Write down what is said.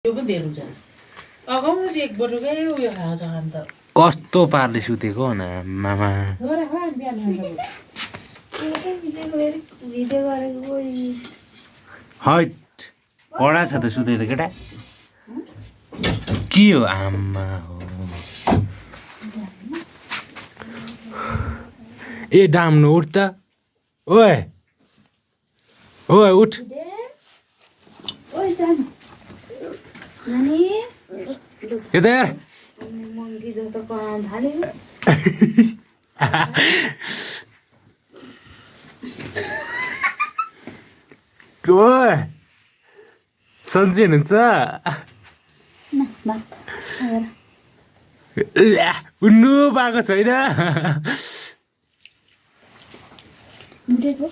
यो पनि धेरै हुन्छ अगाउँ चाहिँ एक बटुकै उयो खान्छ खान त कस्तो पारले सुतेको न मामा हट कडा छ त सुते त केटा के हो आमा हो ए डाम्नु उठ त ओए ओए उठ यो त यार मंगी जस्तो कराउन थाल्यो ओए सन्चै हुनुहुन्छ उन्नु पाएको छैन उठेको